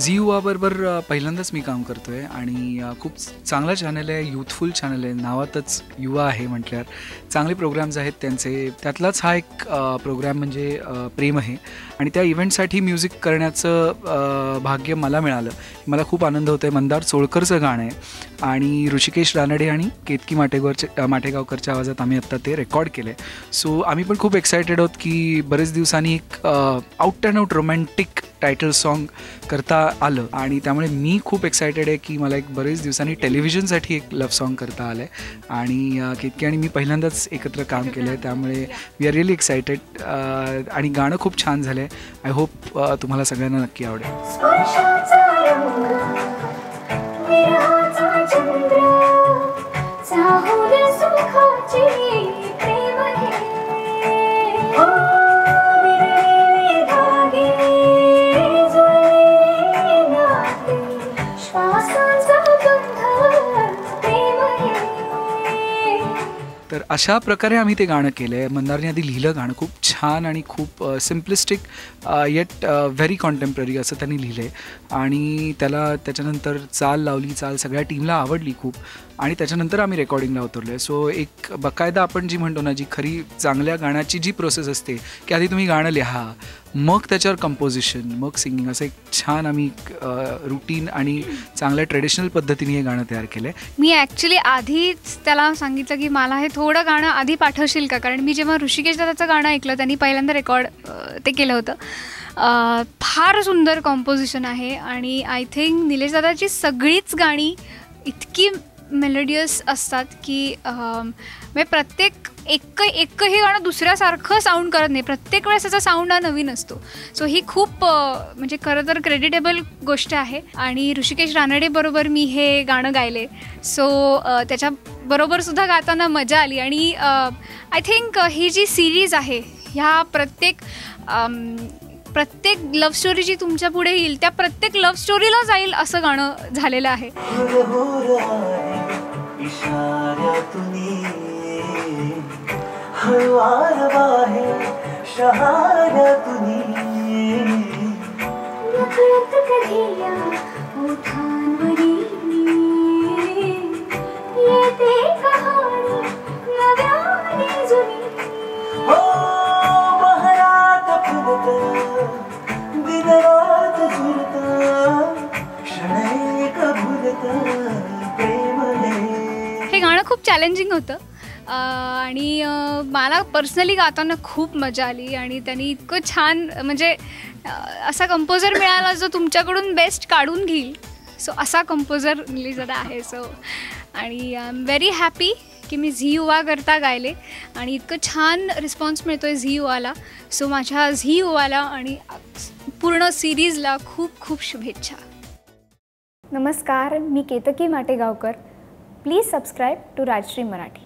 Zee युवाबरोबर पहिल्यांदाच मी काम करतो आहे आणि खूप चांगला चॅनल आहे, यूथफुल चॅनल आहे. नावातच युवा आहे म्हटल्यावर चांगले प्रोग्राम्स आहेत त्यांचे. त्यातलाच हा एक प्रोग्राम म्हणजे प्रेम आहे आणि त्या इव्हेंटसाठी म्युझिक करण्याचं भाग्य मला मिळालं. मला खूप आनंद होतो आहे. मंदार सोळकरचं गाणं आहे आणि ऋषिकेश रानडे आणि केतकी माटेगावकरच्या आवाजात आम्ही आत्ता ते रेकॉर्ड केलं आहे. सो आम्ही पण खूप एक्सायटेड आहोत की बरेच दिवसांनी एक out and out romantic title song करता आलं आणि त्यामुळे मी खूप एक्सायटेड आहे की मला एक बरेच दिवसांनी टेलिव्हिजनसाठी एक लव्ह सॉन्ग करता आलं आहे आणि केतकी आणि मी पहिल्यांदाच एकत्र काम केलं आहे. त्यामुळे वी आर रिअली एक्सायटेड आणि गाणं खूप छान झालं आहे. आय होप तुम्हाला सगळ्यांना नक्की आवडेल. तर अशा प्रकारे आम्ही ते गाणं केलं आहे. मंदारने आधी लिहिलं गाणं खूप छान आणि खूप सिम्प्लिस्टिक येट व्हेरी कॉन्टेम्पररी असं त्यांनी लिहिलं आहे आणि त्याच्यानंतर चाल लावली. चाल सगळ्या टीमला आवडली खूप आणि त्याच्यानंतर आम्ही रेकॉर्डिंगला उतरलो आहे. सो एक बाकायदा आपण जी म्हणतो ना, जी खरी चांगल्या गाण्याची जी प्रोसेस असते की आधी तुम्ही गाणं लिहा, मग त्याच्यावर कंपोजिशन, मग सिंगिंग, असं एक छान आम्ही रुटीन आणि चांगल्या ट्रेडिशनल पद्धतीने हे गाणं तयार केलं आहे. मी ॲक्च्युली आधीच त्याला सांगितलं की मला हे थोडं गाणं आधी पाठवशील का, कारण मी जेव्हा ऋषिकेश दादाचं गाणं ऐकलं त्यांनी पहिल्यांदा रेकॉर्ड ते केलं होतं. फार सुंदर कॉम्पोजिशन आहे आणि आय थिंक निलेश दादाची सगळीच गाणी इतकी मेलोडियस असतात की म्हणजे प्रत्येक एकही गाणं दुसऱ्यासारखं साऊंड करत नाही. प्रत्येक वेळेस त्याचा साऊंड हा नवीन असतो. सो ही खूप म्हणजे खरं तर क्रेडिटेबल गोष्ट आहे आणि ऋषिकेश रानडेबरोबर मी हे गाणं गायले. सो त्याच्याबरोबरसुद्धा गाताना मजा आली आणि आय थिंक ही जी सिरीज आहे ह्या प्रत्येक लव्ह स्टोरी जी तुमच्या पुढे येईल त्या प्रत्येक लव्ह स्टोरीला जाईल असं गाणं झालेलं आहे. हे गाणं खूप चॅलेंजिंग होतं आणि मला पर्सनली गाताना खूप मजा आली आणि त्यांनी इतकं छान म्हणजे असा कंपोजर मिळाला जो तुमच्याकडून बेस्ट काढून घेईल. सो असा कंपोजर निलेश दादा आहे. सो आणि आय एम व्हेरी हॅपी की मी झी युवा करता गायले आणि इतकं छान रिस्पॉन्स मिळतो आहे झी युवाला. सो माझ्या झी युवाला आणि पूर्ण सिरीजला खूप खूप शुभेच्छा. नमस्कार, मी Ketaki Mategaonkar. Please subscribe to Rajshri Marathi.